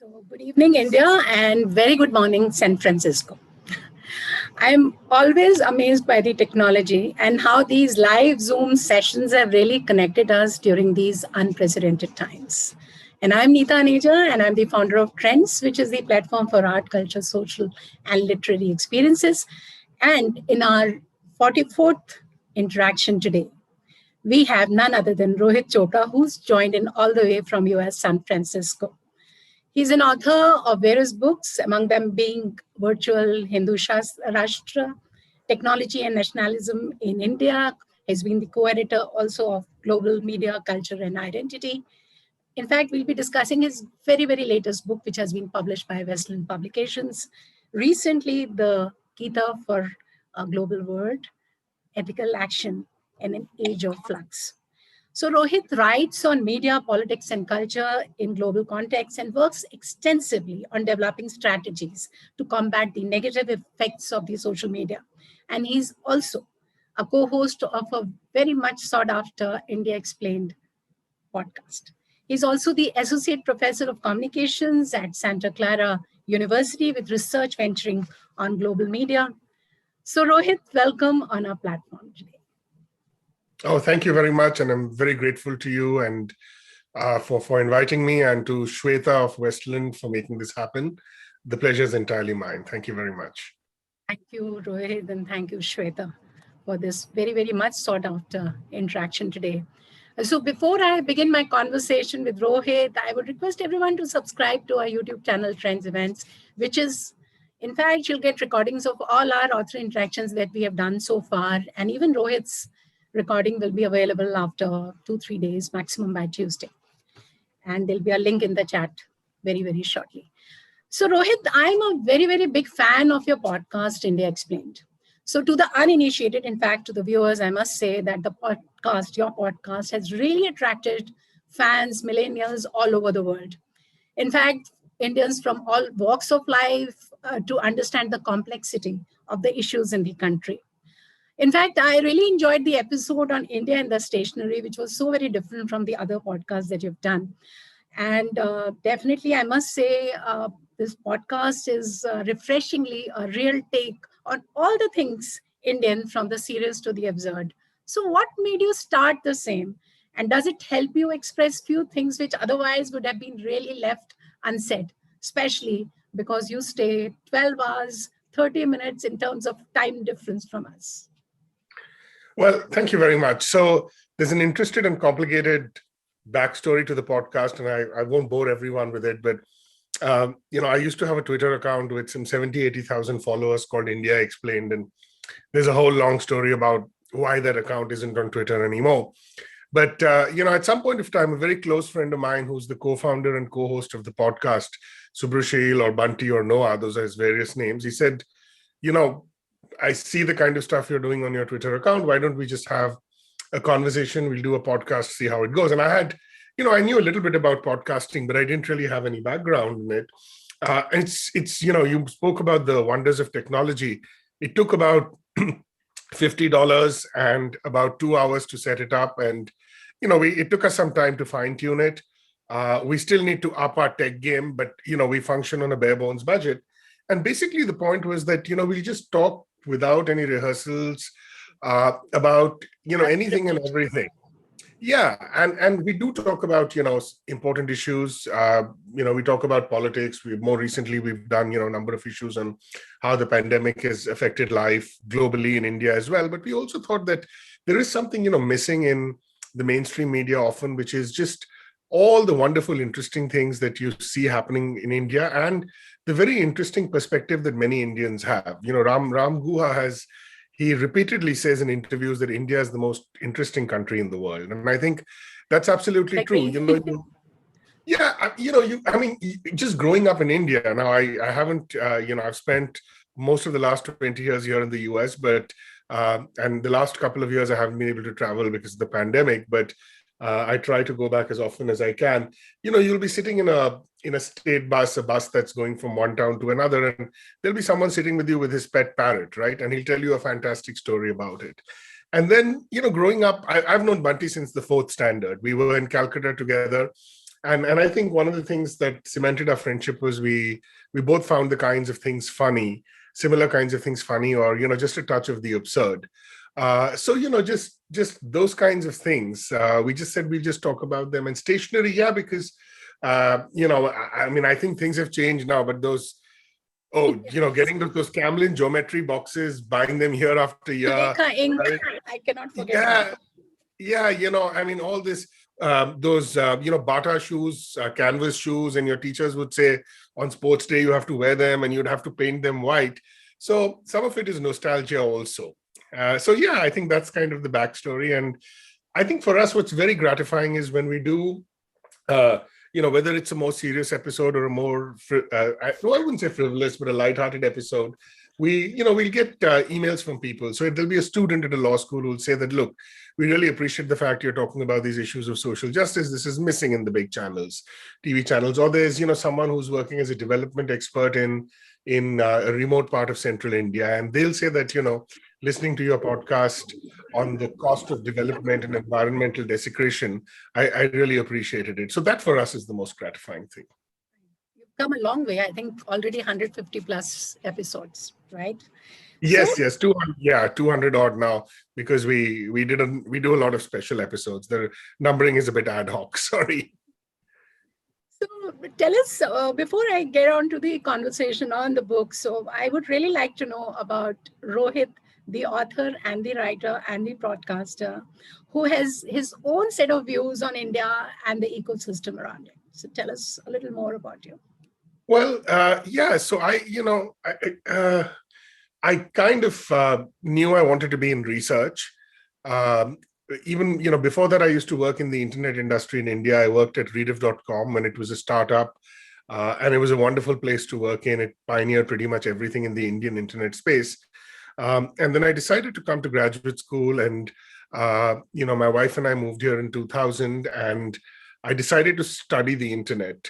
So, good evening, India, and very good morning, San Francisco. I'm always amazed by the technology and how these live Zoom sessions have really connected us during these unprecedented times. And I'm Neeta Aneja, and I'm the founder of Trends, which is the platform for art, culture, social, and literary experiences. And in our 44th interaction today, we have none other than Rohit Chopra, who's joined in all the way from US San Francisco. He's an author of various books, among them being Virtual Hindu Rashtra, Technology and Nationalism in India. He's been the co-editor also of Global Media, Culture and Identity. In fact, we'll be discussing his very, very latest book, which has been published by Westland Publications. Recently, the Gita for a Global World, Ethical Action in an Age of Flux. So Rohit writes on media, politics, and culture in global context and works extensively on developing strategies to combat the negative effects of the social media. And he's also a co-host of a very much sought after India Explained podcast. He's also the Associate Professor of Communications at Santa Clara University with research venturing on global media. So Rohit, welcome on our platform today. Oh, thank you very much. And I'm very grateful to you and for inviting me, and to Shweta of Westland for making this happen. The pleasure is entirely mine. Thank you very much. Thank you, Rohit, and thank you, Shweta, for this very, very much sought after interaction today. So before I begin my conversation with Rohit, I would request everyone to subscribe to our YouTube channel, Trends Events, which is, in fact, you'll get recordings of all our author interactions that we have done so far, and even Rohit's recording will be available after 2-3 days, maximum by Tuesday. And there'll be a link in the chat very, very shortly. So Rohit, I'm a very, very big fan of your podcast, India Explained. So to the uninitiated, in fact, to the viewers, I must say that your podcast has really attracted fans, millennials all over the world. In fact, Indians from all walks of life to understand the complexity of the issues in the country. In fact, I really enjoyed the episode on India and the stationery, which was so very different from the other podcasts that you've done. And definitely, I must say, this podcast is refreshingly a real take on all the things Indian, from the serious to the absurd. So what made you start the same? And does it help you express few things which otherwise would have been really left unsaid, especially because you stay 12 hours, 30 minutes in terms of time difference from us? Well, thank you very much. So there's an interesting and complicated backstory to the podcast, and I won't bore everyone with it, but I used to have a Twitter account with some 80,000 followers called India Explained, and there's a whole long story about why that account isn't on Twitter anymore. But, at some point of time, a very close friend of mine who's the co-founder and co-host of the podcast, Subrushil or Bunty or Noah, those are his various names, he said, I see the kind of stuff you're doing on your Twitter account. Why don't we just have a conversation? We'll do a podcast, see how it goes. And I had, I knew a little bit about podcasting, but I didn't really have any background in it. It's you spoke about the wonders of technology. It took about $50 and about 2 hours to set it up. And, it took us some time to fine tune it. We still need to up our tech game, but, we function on a bare bones budget. And basically the point was that, we'll just talk without any rehearsals about, anything and everything. Yeah. And we do talk about, important issues. We talk about politics. More recently, we've done, a number of issues on how the pandemic has affected life globally in India as well. But we also thought that there is something, missing in the mainstream media often, which is just all the wonderful, interesting things that you see happening in India, and the very interesting perspective that many Indians have. Ram Guha he repeatedly says in interviews that India is the most interesting country in the world. And I think that's absolutely true. Just growing up in India. Now, I haven't, I've spent most of the last 20 years here in the US, but, and the last couple of years I haven't been able to travel because of the pandemic, but I try to go back as often as I can. You'll be sitting in a state bus, a bus that's going from one town to another, and there'll be someone sitting with you with his pet parrot, right? And he'll tell you a fantastic story about it. And then, growing up, I've known Bunty since the fourth standard. We were in Calcutta together. And I think one of the things that cemented our friendship was we both found the kinds of things funny, similar kinds of things funny, or just a touch of the absurd. So just those kinds of things. We just said we'll just talk about them. And stationery, yeah, because I mean, I think things have changed now, but getting those Camlin geometry boxes, buying them year after year. Sumekha ink, I cannot forget Yeah, that. yeah, I mean, all this, those, Bata shoes, canvas shoes, and your teachers would say on sports day you have to wear them and you'd have to paint them white. So some of it is nostalgia also. So yeah, I think that's kind of the backstory. And I think for us, what's very gratifying is when we do, whether it's a more serious episode or a more, I wouldn't say frivolous, but a lighthearted episode, we'll get emails from people. So there'll be a student at a law school who'll say that, look, we really appreciate the fact you're talking about these issues of social justice. This is missing in the big channels, TV channels. Or there's, someone who's working as a development expert in a remote part of central India. And they'll say that, listening to your podcast on the cost of development and environmental desecration, I really appreciated it. So that for us is the most gratifying thing. You've come a long way. I think already 150 plus episodes, right? Yes, 200 odd now, because we do a lot of special episodes. The numbering is a bit ad hoc. Sorry. So tell us, before I get on to the conversation on the book, so I would really like to know about Rohit, the author and the writer and the broadcaster, who has his own set of views on India and the ecosystem around it. So tell us a little more about you. Well, so I kind of knew I wanted to be in research. Even, before that, I used to work in the internet industry in India. I worked at rediff.com when it was a startup. And it was a wonderful place to work in. It pioneered pretty much everything in the Indian internet space. And then I decided to come to graduate school, and my wife and I moved here in 2000, and I decided to study the internet.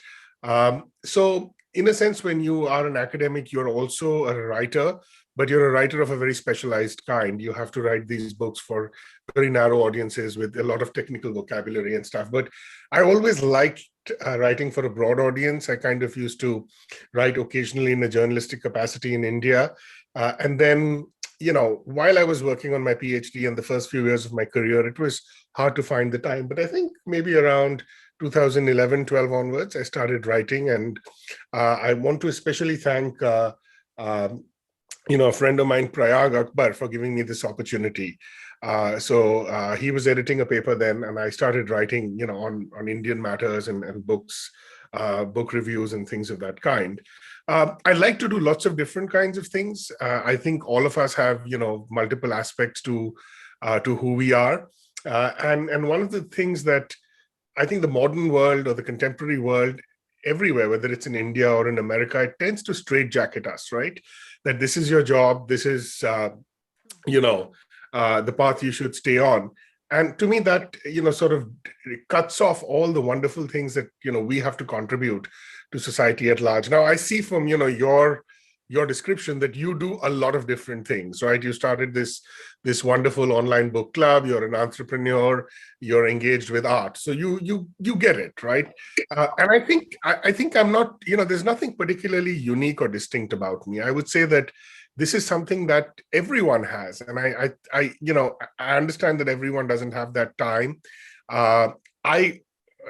So in a sense, when you are an academic, you're also a writer, but you're a writer of a very specialized kind. You have to write these books for very narrow audiences with a lot of technical vocabulary and stuff. But I always liked writing for a broad audience. I kind of used to write occasionally in a journalistic capacity in India. And then, while I was working on my PhD in the first few years of my career, it was hard to find the time. But I think maybe around 2011, 12 onwards, I started writing. And I want to especially thank, a friend of mine, Prayag Akbar, for giving me this opportunity. So he was editing a paper then, and I started writing, on Indian matters and books, book reviews and things of that kind. I like to do lots of different kinds of things. I think all of us have, multiple aspects to who we are. And one of the things that I think the modern world or the contemporary world everywhere, whether it's in India or in America, it tends to straitjacket us, right? That this is your job, this is, the path you should stay on. And to me, that, sort of cuts off all the wonderful things that, we have to contribute to society at large. Now, I see from, your description that you do a lot of different things, right? You started this wonderful online book club. You're an entrepreneur. You're engaged with art, so you get it, right? And I think I'm not, there's nothing particularly unique or distinct about me. I would say that this is something that everyone has, and I understand that everyone doesn't have that time. I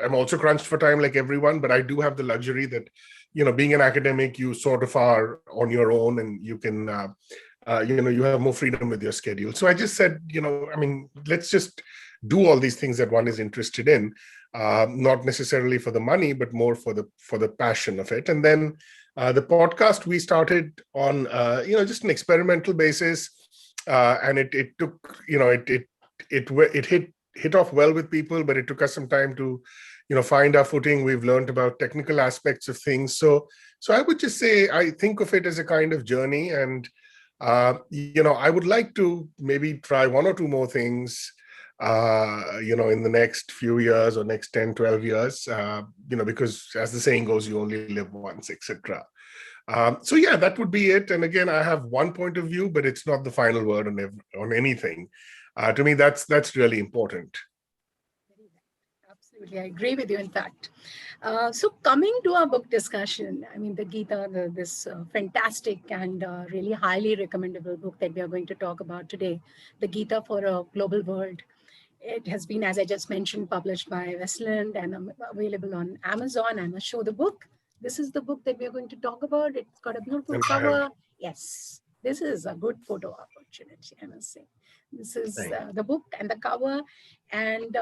am also crunched for time like everyone, but I do have the luxury that, being an academic, you sort of are on your own, and you can, you have more freedom with your schedule. So I just said, let's just do all these things that one is interested in, not necessarily for the money, but more for the passion of it. And then the podcast we started on, just an experimental basis, and it took, it hit off well with people, but it took us some time to find our footing. We've learned about technical aspects of things. So I would just say, I think of it as a kind of journey. And, I would like to maybe try one or two more things, in the next few years or next 10, 12 years, because as the saying goes, you only live once, etc. So yeah, that would be it. And again, I have one point of view, but it's not the final word on anything. To me, that's really important. absolutely. I agree with you, in fact. So, coming to our book discussion, I mean, the Gita, this fantastic and really highly recommendable book that we are going to talk about today, the Gita for a Global World. It has been, as I just mentioned, published by Westland and available on Amazon. I must show the book. This is the book that we are going to talk about. It's got a beautiful And I have, cover. Yes, this is a good photo opportunity, I must say. This is thank the book and the cover. And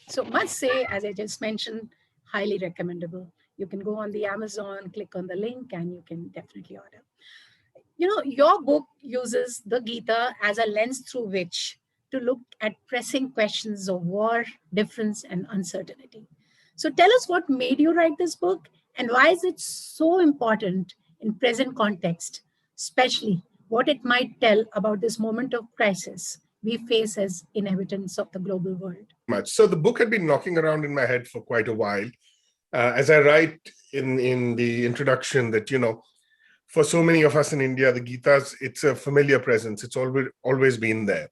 so, must say, as I just mentioned, highly recommendable. You can go on the Amazon, click on the link, and you can definitely order. Your book uses the Gita as a lens through which to look at pressing questions of war, difference, and uncertainty. So tell us what made you write this book and why is it so important in present context, especially what it might tell about this moment of crisis we face as inhabitants of the global world. you very much. So the book had been knocking around in my head for quite a while. As I write in the introduction that, for so many of us in India, the Gita's, it's a familiar presence. It's always been there.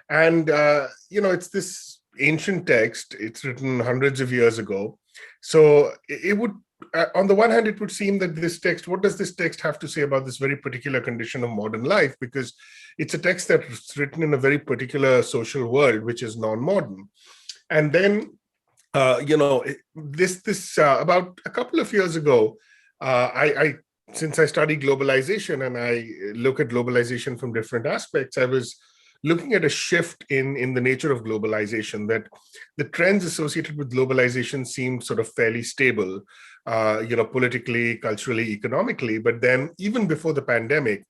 And, it's this ancient text. It's written hundreds of years ago. So it would, on the one hand, it would seem that this text, what does this text have to say about this very particular condition of modern life? Because it's a text that's written in a very particular social world, which is non-modern. And then, this about a couple of years ago, I since I study globalization and I look at globalization from different aspects, I was looking at a shift in the nature of globalization, that the trends associated with globalization seemed sort of fairly stable, politically, culturally, economically. But then even before the pandemic,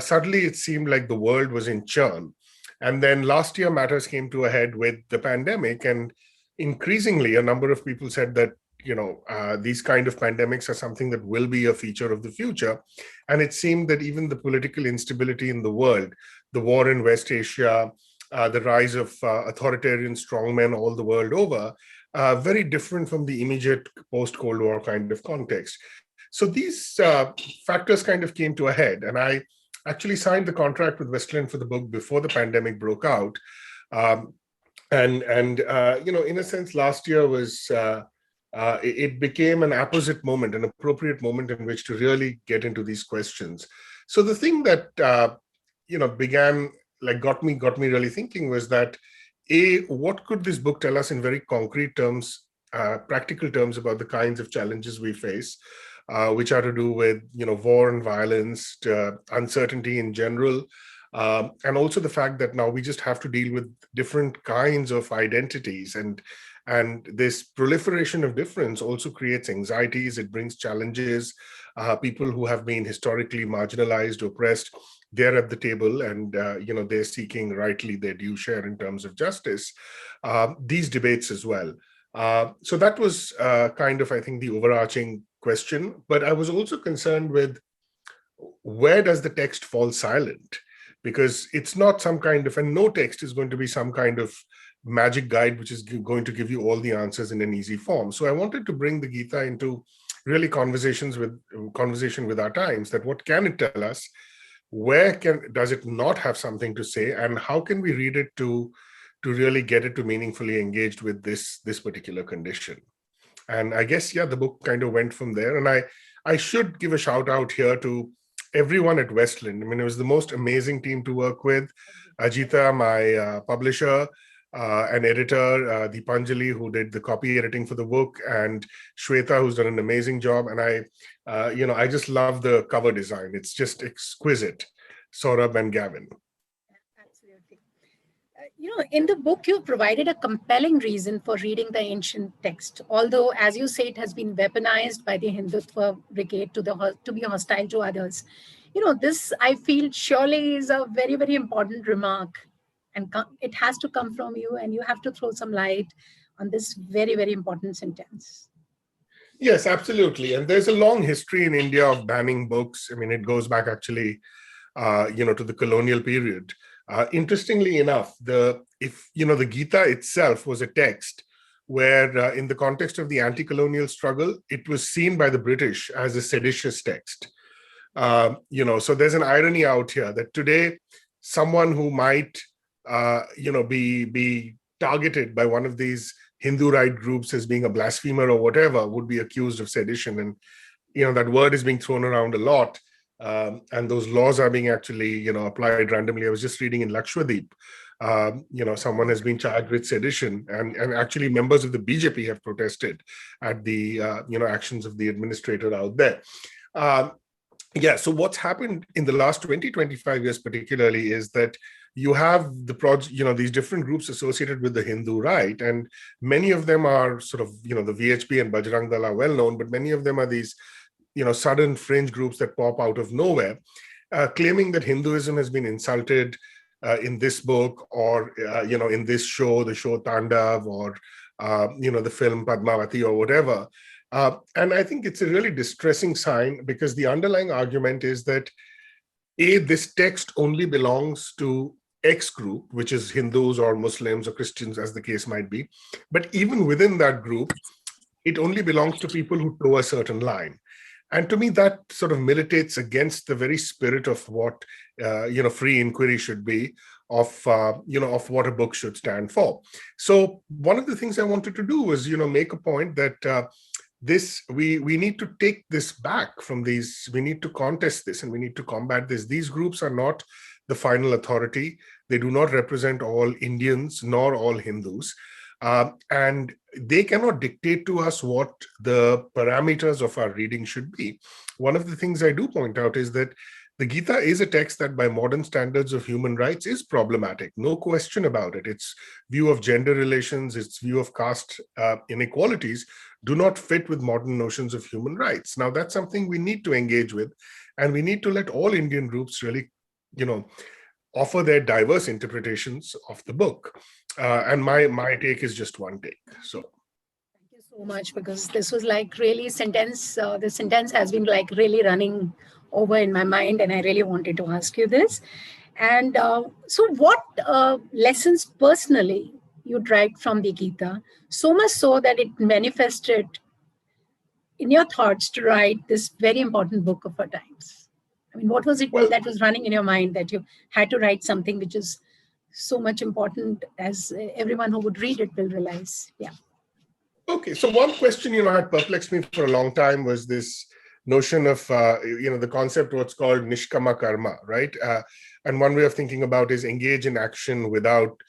suddenly it seemed like the world was in churn. And then last year, matters came to a head with the pandemic. And increasingly, a number of people said that, these kind of pandemics are something that will be a feature of the future. And it seemed that even the political instability in the world, the war in West Asia, the rise of authoritarian strongmen all the world over, very different from the immediate post-Cold War kind of context. So these factors kind of came to a head. And I actually signed the contract with Westland for the book before the pandemic broke out. In a sense, last year was, it became an apposite moment, an appropriate moment in which to really get into these questions. So the thing that, began, like got me really thinking was that, what could this book tell us in very concrete terms, practical terms about the kinds of challenges we face, which are to do with, war and violence, uncertainty in general, and also the fact that now we just have to deal with different kinds of identities, and this proliferation of difference also creates anxieties. It brings challenges. People who have been historically marginalized, oppressed, they're at the table, and they're seeking rightly their due share in terms of justice. These debates as well. So that was kind of, I think, the overarching question. But I was also concerned with, where does the text fall silent? Because it's not some kind of, and no text is going to be some kind of magic guide which is going to give you all the answers in an easy form. So I wanted to bring the Gita into really conversation with our times, that what can it tell us? Where does it not have something to say, and how can we read it to really get it to meaningfully engaged with this particular condition? And I guess, yeah, the book kind of went from there. And I should give a shout out here to everyone at Westland. I mean, it was the most amazing team to work with. Ajita, my publisher, an editor, Deepanjali, who did the copy editing for the book, and Shweta, who's done an amazing job. And I just love the cover design. It's just exquisite. Saurabh and Gavin. Absolutely. In the book, you provided a compelling reason for reading the ancient text. Although, as you say, it has been weaponized by the Hindutva brigade to be hostile to others. This, I feel, surely is a very, very important remark. And it has to come from you, and you have to throw some light on this very, very important sentence. Yes, absolutely. And there's a long history in India of banning books. I mean, it goes back actually, to the colonial period. Interestingly enough, the Gita itself was a text where, in the context of the anti-colonial struggle, it was seen by the British as a seditious text. So there's an irony out here that today, someone who might, be targeted by one of these Hindu right groups as being a blasphemer or whatever would be accused of sedition. And, that word is being thrown around a lot. And those laws are being actually, applied randomly. I was just reading in Lakshadweep, someone has been charged with sedition, and actually members of the BJP have protested at the, actions of the administrator out there. Yeah, so what's happened in the last 20, 25 years particularly is that you have these different groups associated with the Hindu right, and many of them are sort of, the VHP and Bajrang Dal are well known, but many of them are these, sudden fringe groups that pop out of nowhere, claiming that Hinduism has been insulted in this book, or, in this show, the show Tandav, or, the film Padmavati or whatever. And I think it's a really distressing sign, because the underlying argument is that, A, this text only belongs to X group, which is Hindus or Muslims or Christians, as the case might be. But even within that group, it only belongs to people who toe a certain line. And to me, that sort of militates against the very spirit of what, free inquiry should be, of what a book should stand for. So one of the things I wanted to do was, make a point that we need to take this back from these. We need to contest this, and we need to combat this. These groups are not the final authority. They do not represent all Indians nor all Hindus. And they cannot dictate to us what the parameters of our reading should be. One of the things I do point out is that the Gita is a text that by modern standards of human rights is problematic, no question about it. Its view of gender relations, its view of caste inequalities do not fit with modern notions of human rights. Now, that's something we need to engage with, and we need to let all Indian groups really, offer their diverse interpretations of the book. And my take is just one take. So thank you so much, because this was like really sentence. The sentence has been like really running over in my mind, and I really wanted to ask you this. And so what lessons personally you derived from the Gita, so much so that it manifested in your thoughts to write this very important book of our times? I mean, what was it that was running in your mind that you had to write something which is so much important, as everyone who would read it will realize? Yeah. Okay, so one question, had perplexed me for a long time was this notion of, the concept what's called nishkama karma, right? And one way of thinking about is engage in action without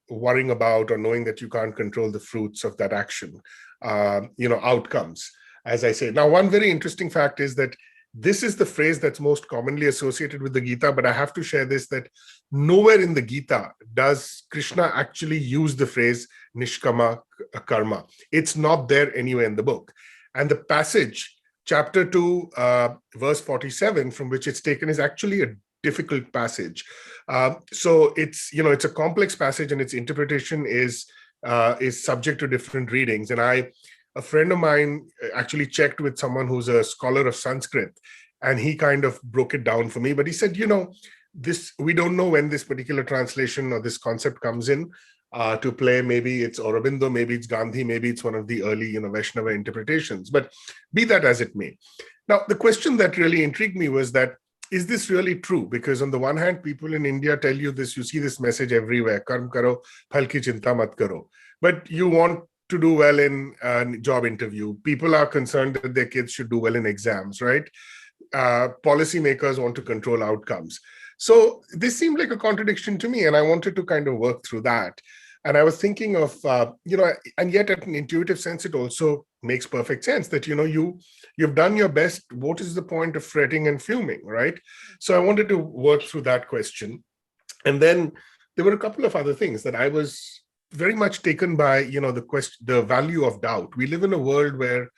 worrying about or knowing that you can't control the fruits of that action, outcomes, as I say. Now, one very interesting fact is that this is the phrase that's most commonly associated with the Gita, but I have to share this, that nowhere in the Gita does Krishna actually use the phrase nishkama karma. It's not there anywhere in the book. And the passage, chapter 2, verse 47, from which it's taken, is actually a difficult passage. So it's, it's a complex passage, and its interpretation is subject to different readings. And a friend of mine actually checked with someone who's a scholar of Sanskrit, and he kind of broke it down for me. But he said, we don't know when this particular translation or this concept comes in to play. Maybe it's Aurobindo, maybe it's Gandhi, maybe it's one of the early, Vaishnava interpretations. But be that as it may. Now, the question that really intrigued me was that, is this really true? Because on the one hand, people in India tell you this, you see this message everywhere, karm karo, phal ki chinta mat karo. But you want to do well in a job interview. People are concerned that their kids should do well in exams, right? Policymakers want to control outcomes. So this seemed like a contradiction to me, and I wanted to kind of work through that. And I was thinking of, and yet at an intuitive sense, it also makes perfect sense that, you've done your best. What is the point of fretting and fuming, right? So I wanted to work through that question. And then there were a couple of other things that I was very much taken by, the value of doubt. We live in a world where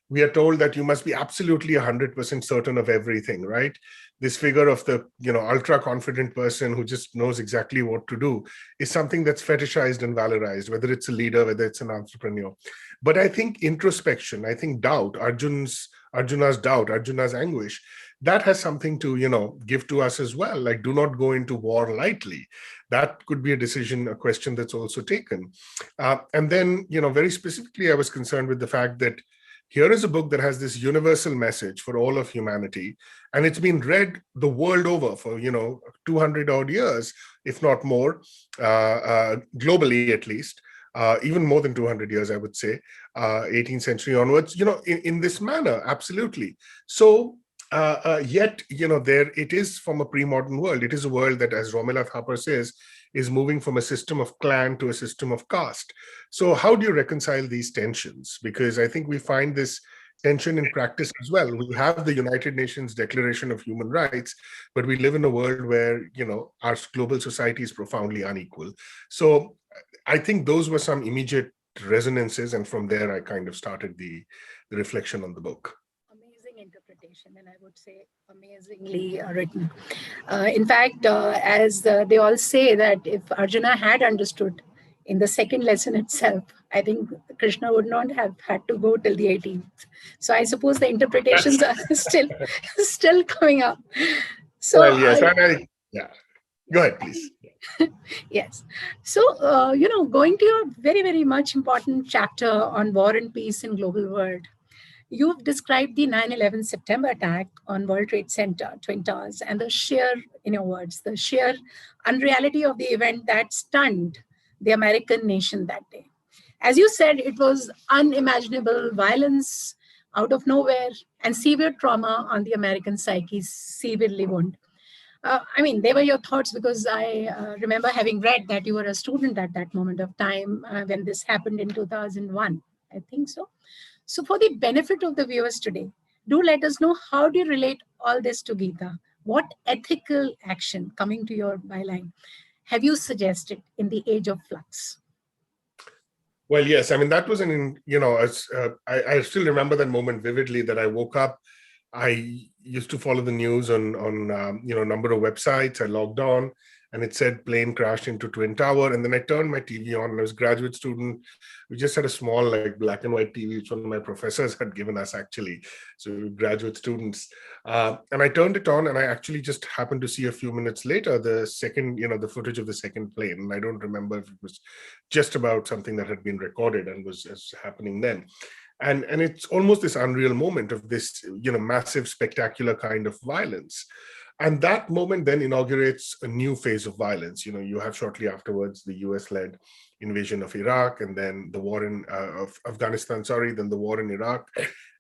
we are told that you must be absolutely 100% certain of everything, right? This figure of the, ultra confident person who just knows exactly what to do is something that's fetishized and valorized, whether it's a leader, whether it's an entrepreneur. But I think introspection, I think doubt, Arjuna's doubt, Arjuna's anguish, that has something to, give to us as well. Like, do not go into war lightly. That could be a question that's also taken. And then, very specifically, I was concerned with the fact that here is a book that has this universal message for all of humanity, and it's been read the world over for, 200 odd years, if not more, globally at least. even more than 200 years, I would say, 18th century onwards, in this manner, absolutely. So yet, there it is from a pre-modern world. It is a world that, as Romila Thapar says, is moving from a system of clan to a system of caste. So how do you reconcile these tensions? Because I think we find this tension in practice as well. We have the United Nations Declaration of Human Rights, but we live in a world where, our global society is profoundly unequal. So I think those were some immediate resonances. And from there, I kind of started the reflection on the book. Amazing interpretation, and I would say amazingly written. In fact, as they all say that if Arjuna had understood in the second lesson itself, I think Krishna would not have had to go till the 18th. So I suppose the interpretations are still coming up. So well, yes, yeah. Go ahead, please. Yes. So, going to your very, very much important chapter on war and peace in global world, you've described the 9/11 September attack on World Trade Center, Twin Towers, and the sheer, in your words, the sheer unreality of the event that stunned the American nation that day. As you said, it was unimaginable violence out of nowhere and severe trauma on the American psyche, severely wounded. They were your thoughts because I remember having read that you were a student at that moment of time when this happened in 2001. I think so. So, for the benefit of the viewers today, do let us know how do you relate all this to Gita? What ethical action, coming to your byline, have you suggested in the age of flux? Well, yes. I mean, that was I still remember that moment vividly, that I woke up. I used to follow the news on a number of websites. I logged on, and it said plane crashed into Twin Tower. And then I turned my TV on, and I was a graduate student. We just had a small, like, black and white TV, which one of my professors had given us, actually. So we were graduate students. And I turned it on, and I actually just happened to see a few minutes later the second, the footage of the second plane. And I don't remember if it was just about something that had been recorded and was happening then. And it's almost this unreal moment of this, massive, spectacular kind of violence. And that moment then inaugurates a new phase of violence. You have shortly afterwards the US-led invasion of Iraq, and then the war in of Afghanistan, then the war in Iraq.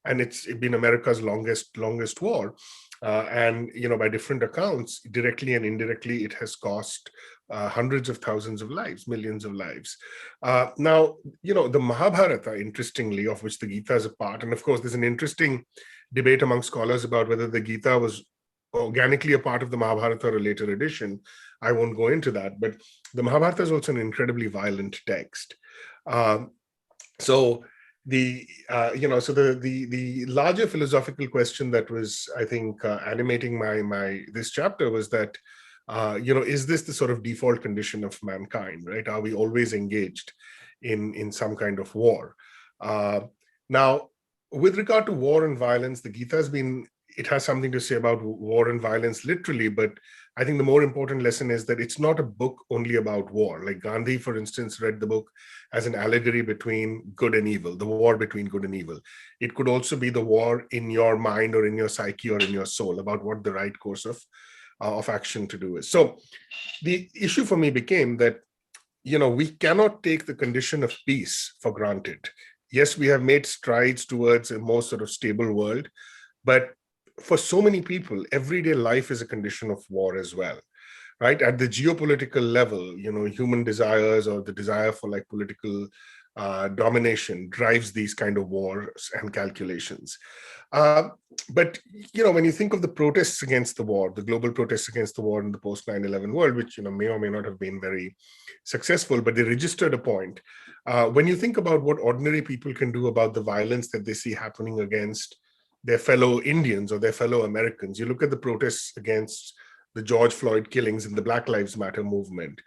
And it's been America's longest war. And, by different accounts, directly and indirectly, it has cost hundreds of thousands of lives, millions of lives. Now, the Mahabharata, interestingly, of which the Gita is a part, and of course, there's an interesting debate among scholars about whether the Gita was organically a part of the Mahabharata or a later edition. I won't go into that, but the Mahabharata is also an incredibly violent text. So the larger philosophical question that was, I think, animating my this chapter was that, is this the sort of default condition of mankind, right? Are we always engaged in some kind of war? Now, with regard to war and violence, the Gita it has something to say about war and violence literally, but I think the more important lesson is that it's not a book only about war. Like Gandhi, for instance, read the book as an allegory between good and evil, the war between good and evil. It could also be the war in your mind or in your psyche or in your soul about what the right course of action to do is. So the issue for me became that, we cannot take the condition of peace for granted. Yes, we have made strides towards a more sort of stable world, but for so many people, everyday life is a condition of war as well, right? At the geopolitical level, human desires or the desire for like political domination drives these kind of wars and calculations. But, when you think of the protests against the war, the global protests against the war in the post 9/11 world, which, may or may not have been very successful, but they registered a point. When you think about what ordinary people can do about the violence that they see happening against their fellow Indians or their fellow Americans, you look at the protests against the George Floyd killings in the Black Lives Matter movement.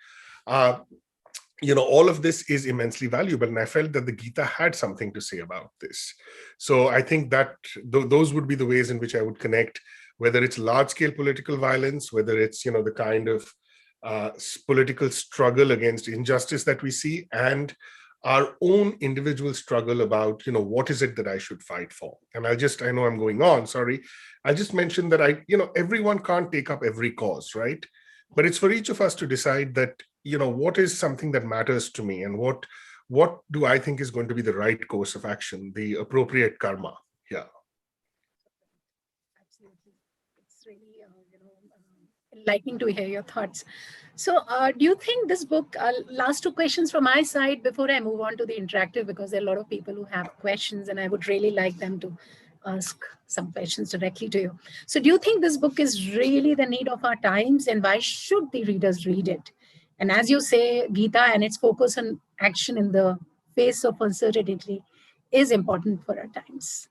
All of this is immensely valuable. And I felt that the Gita had something to say about this. So I think that those would be the ways in which I would connect, whether it's large-scale political violence, whether it's, the kind of political struggle against injustice that we see, and our own individual struggle about, what is it that I should fight for? And I know I'm going on, sorry. I just mentioned that everyone can't take up every cause, right? But it's for each of us to decide that, what is something that matters to me, and what what do I think is going to be the right course of action, the appropriate karma. Yeah. Absolutely. It's really, enlightening to hear your thoughts. So, do you think this book, last two questions from my side before I move on to the interactive, because there are a lot of people who have questions and I would really like them to ask some questions directly to you. So, do you think this book is really the need of our times, and why should the readers read it? And as you say, Gita and its focus on action in the face of uncertainty is important for our times.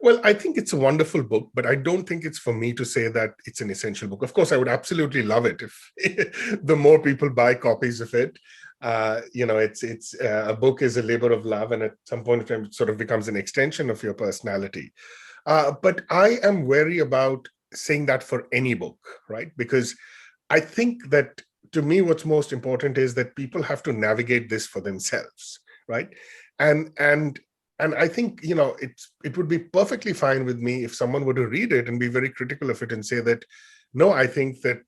Well, I think it's a wonderful book, but I don't think it's for me to say that it's an essential book. Of course, I would absolutely love it if the more people buy copies of it. It's a book is a labor of love, and at some point in time, it sort of becomes an extension of your personality. But I am wary about saying that for any book, right? Because I think that, to me, what's most important is that people have to navigate this for themselves, right? And I think, it would be perfectly fine with me if someone were to read it and be very critical of it and say that, no, I think that,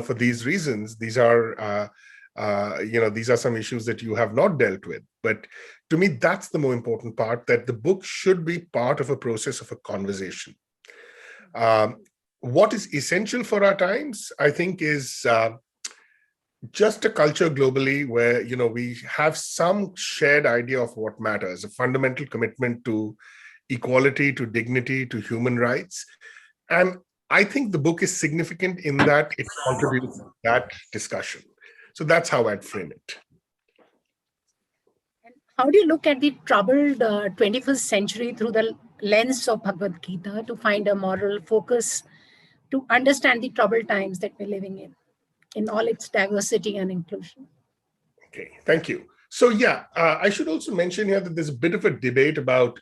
for these reasons, these are some issues that you have not dealt with. But to me, that's the more important part, that the book should be part of a process of a conversation. What is essential for our times, I think, is just a culture globally where, we have some shared idea of what matters, a fundamental commitment to equality, to dignity, to human rights. And I think the book is significant in that it contributes to that discussion. So that's how I'd frame it. And how do you look at the troubled 21st century through the lens of Bhagavad Gita to find a moral focus, to understand the troubled times that we're living in all its diversity and inclusion? Okay, thank you. So I should also mention here that there's a bit of a debate about,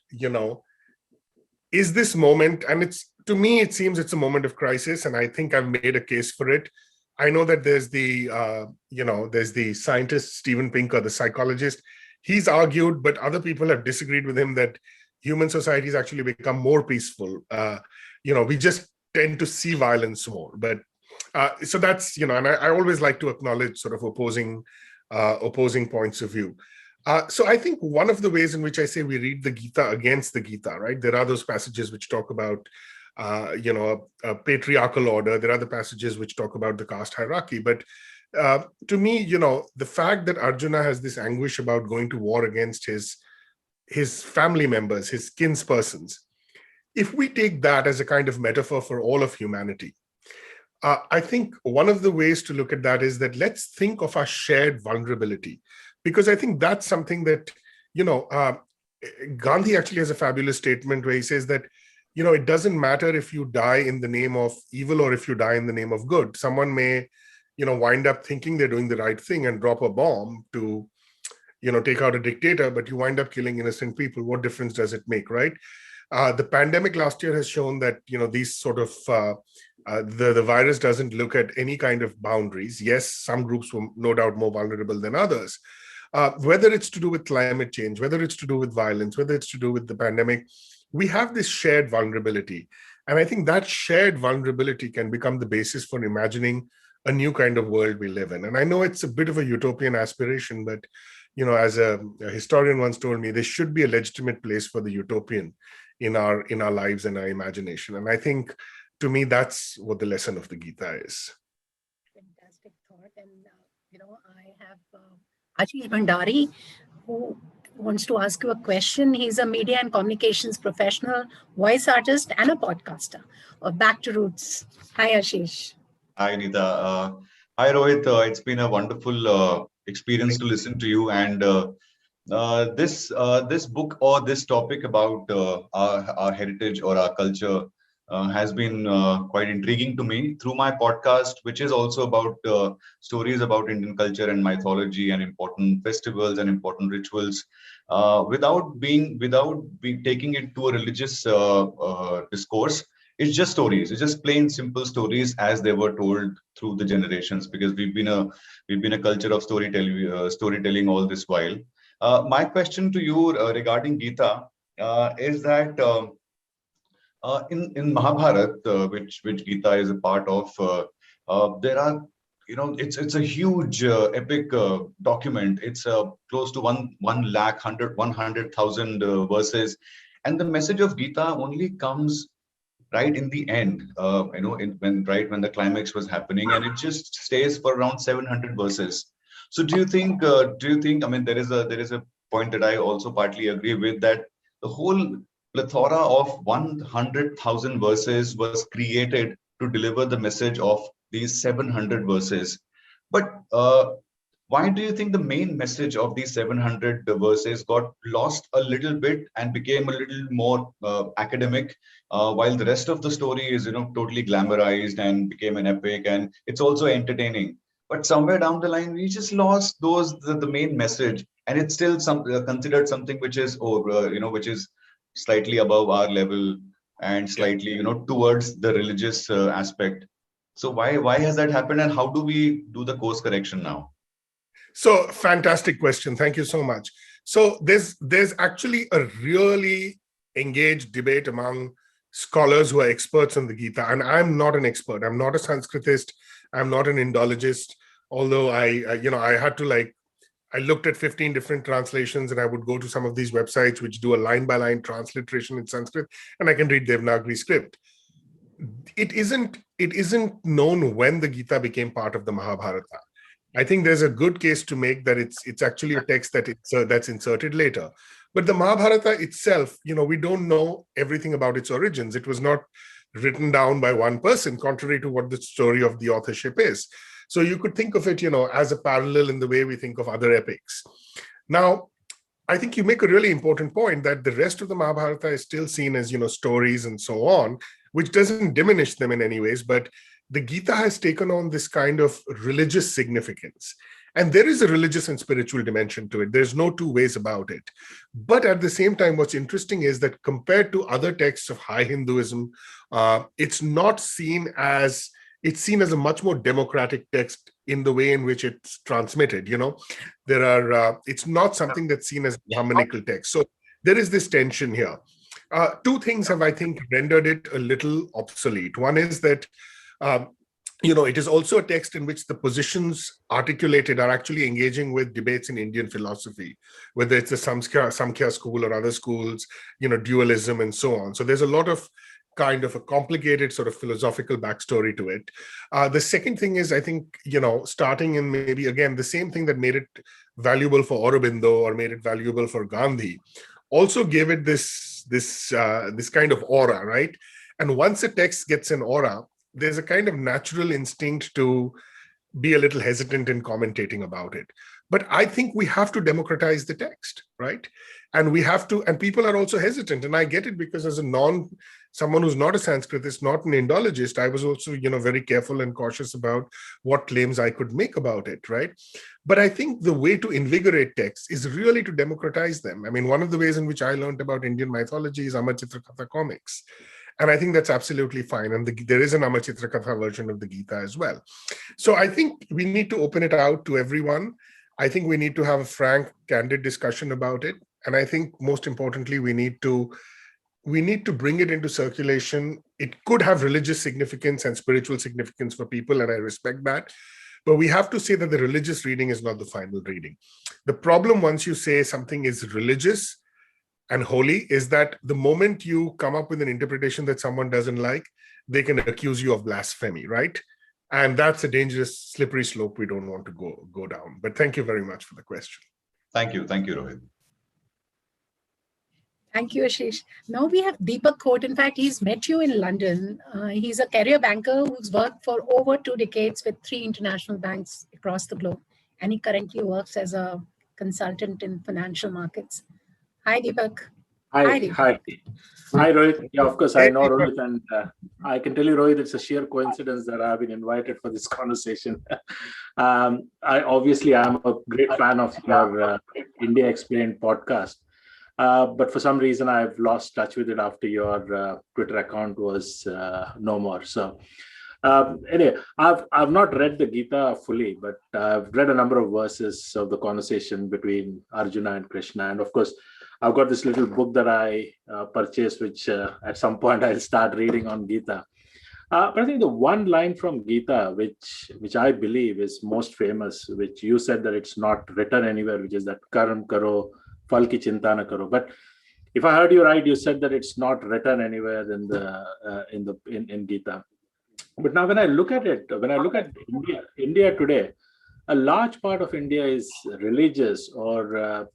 is this moment, and to me, it seems it's a moment of crisis, and I think I've made a case for it. I know that there's the scientist, Steven Pinker, the psychologist. He's argued, but other people have disagreed with him, that human societies actually become more peaceful. We just tend to see violence more. But so that's, and I always like to acknowledge sort of opposing points of view. So I think one of the ways in which I say we read the Gita against the Gita, right? There are those passages which talk about, a patriarchal order. There are the passages which talk about the caste hierarchy. But to me, the fact that Arjuna has this anguish about going to war against his family members, his kinspersons, if we take that as a kind of metaphor for all of humanity, I think one of the ways to look at that is that let's think of our shared vulnerability, because I think that's something that, Gandhi actually has a fabulous statement where he says that, it doesn't matter if you die in the name of evil or if you die in the name of good. Someone may, wind up thinking they're doing the right thing and drop a bomb to, take out a dictator, but you wind up killing innocent people. What difference does it make, right? The pandemic last year has shown that, these sort of, the virus doesn't look at any kind of boundaries. Yes, some groups were no doubt more vulnerable than others. Whether it's to do with climate change, whether it's to do with violence, whether it's to do with the pandemic, we have this shared vulnerability. And I think that shared vulnerability can become the basis for imagining a new kind of world we live in. And I know it's a bit of a utopian aspiration, but, as a historian once told me, there should be a legitimate place for the utopian in our lives and our imagination. And I think, to me, that's what the lesson of the Gita is. Fantastic thought. And, I have Ashish Bhandari, who wants to ask you a question. He's a media and communications professional, voice artist, and a podcaster. Back to roots. Hi, Ashish. Hi, Neeta. Hi, Rohit. It's been a wonderful experience to listen to you. And this book or this topic about our heritage or our culture has been quite intriguing to me through my podcast, which is also about stories about Indian culture and mythology and important festivals and important rituals, without taking it to a religious discourse. It's just stories. It's just plain simple stories as they were told through the generations, because we've been a culture of storytelling all this while. My question to you regarding Gita is that in Mahabharata, which Gita is a part of, there are it's a huge epic document. It's close to 100,000 verses, and the message of Gita only comes right in the end. When the climax was happening, and it just stays for around 700 verses. So do you think? I mean, there is a point that I also partly agree with, that the whole plethora of 100,000 verses was created to deliver the message of these 700 verses. But why do you think the main message of these 700 verses got lost a little bit and became a little more academic, while the rest of the story is, totally glamorized and became an epic, and it's also entertaining? But somewhere down the line, we just lost the main message, and it's still considered something which is, which is slightly above our level and slightly, towards the religious aspect. So why has that happened, and how do we do the course correction now? So fantastic question. Thank you so much. So there's actually a really engaged debate among scholars who are experts on the Gita, and I'm not an expert. I'm not a Sanskritist. I'm not an Indologist. Although I had to I looked at 15 different translations, and I would go to some of these websites which do a line-by-line transliteration in Sanskrit, and I can read Devanagari script. It isn't known when the Gita became part of the Mahabharata. I think there's a good case to make that it's actually a text that's inserted later. But the Mahabharata itself, we don't know everything about its origins. It was not written down by one person, contrary to what the story of the authorship is. So you could think of it, as a parallel in the way we think of other epics. Now, I think you make a really important point that the rest of the Mahabharata is still seen as, stories and so on, which doesn't diminish them in any ways, but the Gita has taken on this kind of religious significance. And there is a religious and spiritual dimension to it. There's no two ways about it. But at the same time, what's interesting is that compared to other texts of high Hinduism, it's seen as a much more democratic text in the way in which it's transmitted. It's not something that's seen as a Brahmanical text. So there is this tension here. Two things have, I think, rendered it a little obsolete. One is that it is also a text in which the positions articulated are actually engaging with debates in Indian philosophy, whether it's the Samkhya school or other schools, dualism and so on. So there's a lot of kind of a complicated sort of philosophical backstory to it. The second thing is, I think, starting in maybe, again, the same thing that made it valuable for Aurobindo or made it valuable for Gandhi, also gave it this kind of aura, right? And once a text gets an aura, there's a kind of natural instinct to be a little hesitant in commentating about it. But I think we have to democratize the text, right? And we have to, and people are also hesitant. And I get it, because as someone who's not a Sanskritist, not an Indologist, I was also, very careful and cautious about what claims I could make about it, right? But I think the way to invigorate texts is really to democratize them. I mean, one of the ways in which I learned about Indian mythology is Amar Chitra Katha comics. And I think that's absolutely fine. And there is an Amar Chitra Katha version of the Gita as well. So I think we need to open it out to everyone. I think we need to have a frank, candid discussion about it. And I think most importantly, we need to bring it into circulation. It could have religious significance and spiritual significance for people, and I respect that. But we have to say that the religious reading is not the final reading. The problem, once you say something is religious and holy, is that the moment you come up with an interpretation that someone doesn't like, they can accuse you of blasphemy, right? And that's a dangerous, slippery slope we don't want to go down. But thank you very much for the question. Thank you, Rohit. Thank you, Ashish. Now we have Deepak Kot. In fact, he's met you in London. He's a career banker who's worked for over 2 decades with 3 international banks across the globe. And he currently works as a consultant in financial markets. Hi, Deepak. Hi, Rohit. Yeah, of course, I know Rohit, and I can tell you, Rohit, it's a sheer coincidence that I've been invited for this conversation. I am a great fan of your India Explained podcast. But for some reason, I've lost touch with it after your Twitter account was no more. So anyway, I've not read the Gita fully, but I've read a number of verses of the conversation between Arjuna and Krishna. And of course, I've got this little book that I purchased, which at some point I'll start reading on Gita. But I think the one line from Gita, which I believe is most famous, which you said that it's not written anywhere, which is that karm karo, phal ki chinta na karo. But if I heard you right, you said that it's not written anywhere in Gita. But now when I look at it, when I look at India today, a large part of India is religious, or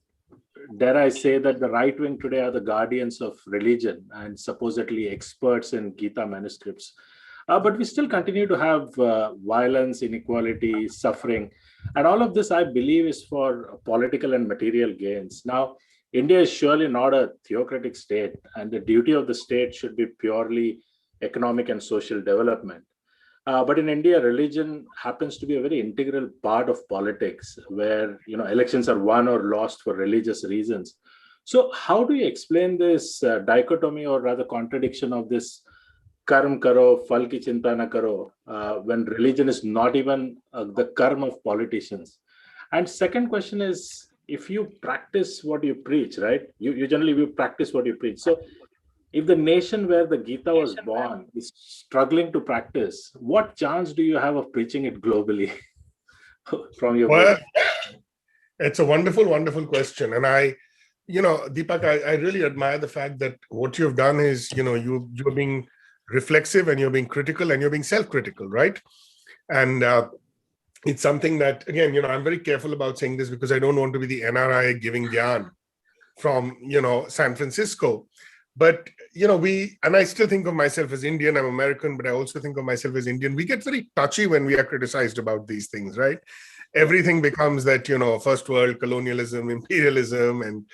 dare I say that the right wing today are the guardians of religion and supposedly experts in Gita manuscripts. But we still continue to have violence, inequality, suffering. And all of this, I believe, is for political and material gains. Now, India is surely not a theocratic state, and the duty of the state should be purely economic and social development. But in India, religion happens to be a very integral part of politics, where elections are won or lost for religious reasons. So, how do you explain this dichotomy, or rather contradiction, of this karm karo, phal ki chinta na karo, when religion is not even the karma of politicians? And second question is, if you practice what you preach, right? You generally practice what you preach. So, if the nation where the Gita was born is struggling to practice, what chance do you have of preaching it globally from your book? It's a wonderful, wonderful question. And Deepak, I really admire the fact that what you've done is, you're being reflexive, and you're being critical, and you're being self-critical, right? And it's something that, again, I'm very careful about saying this because I don't want to be the NRI giving gyan from, San Francisco. But, and I still think of myself as Indian, I'm American, but I also think of myself as Indian. We get very touchy when we are criticized about these things, right? Everything becomes that, first world colonialism, imperialism, and,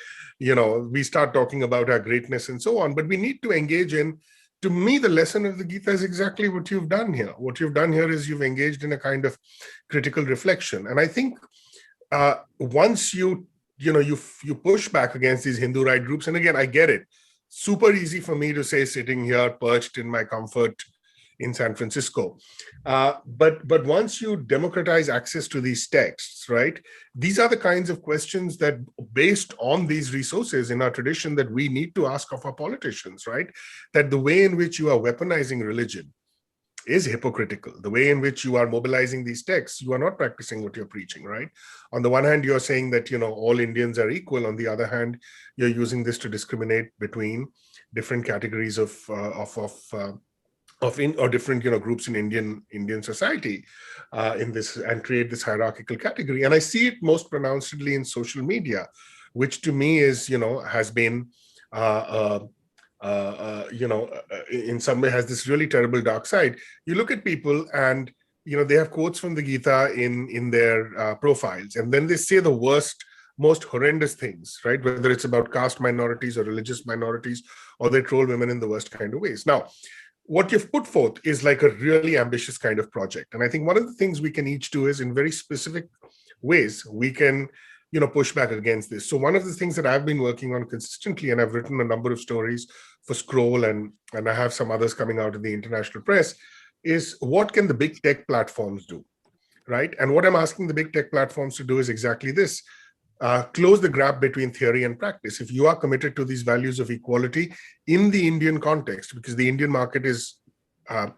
we start talking about our greatness and so on. But we need to engage in, to me, the lesson of the Gita is exactly what you've done here. What you've done here is you've engaged in a kind of critical reflection. And I think once you push back against these Hindu right groups, and again, I get it. Super easy for me to say sitting here perched in my comfort in San Francisco. But once you democratize access to these texts, right, these are the kinds of questions that, based on these resources in our tradition, that we need to ask of our politicians, right? That the way in which you are weaponizing religion is hypocritical. The way in which you are mobilizing these texts, you are not practicing what you're preaching, right? On the one hand, you're saying that, all Indians are equal. On the other hand, you're using this to discriminate between different categories of different, groups in Indian society in this, and create this hierarchical category. And I see it most pronouncedly in social media, which to me is, has been, in some way has this really terrible dark side. You look at people and, they have quotes from the Gita in their profiles, and then they say the worst, most horrendous things, right? Whether it's about caste minorities or religious minorities, or they troll women in the worst kind of ways. Now, what you've put forth is like a really ambitious kind of project. And I think one of the things we can each do is, in very specific ways, we can, push back against this. So one of the things that I've been working on consistently, and I've written a number of stories for Scroll, and I have some others coming out in the international press, is what can the big tech platforms do, right? And what I'm asking the big tech platforms to do is exactly this. Close the gap between theory and practice. If you are committed to these values of equality in the Indian context, because the Indian market is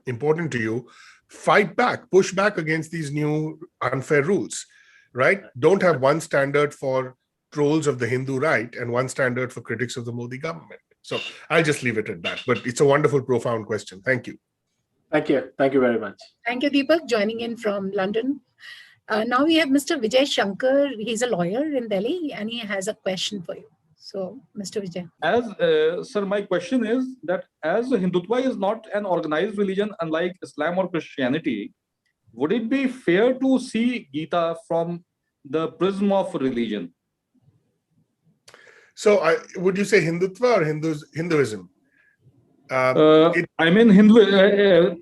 important to you, fight back, push back against these new unfair rules, right? Don't have one standard for trolls of the Hindu right and one standard for critics of the Modi government. So I'll just leave it at that. But it's a wonderful, profound question. Thank you. Thank you. Thank you very much. Thank you, Deepak, joining in from London. Now we have Mr. Vijay Shankar. He's a lawyer in Delhi, and he has a question for you. So, Mr. Vijay. Sir, my question is that as Hindutva is not an organized religion unlike Islam or Christianity, would it be fair to see Gita from the prism of religion? So, would you say Hindutva or Hinduism? I mean,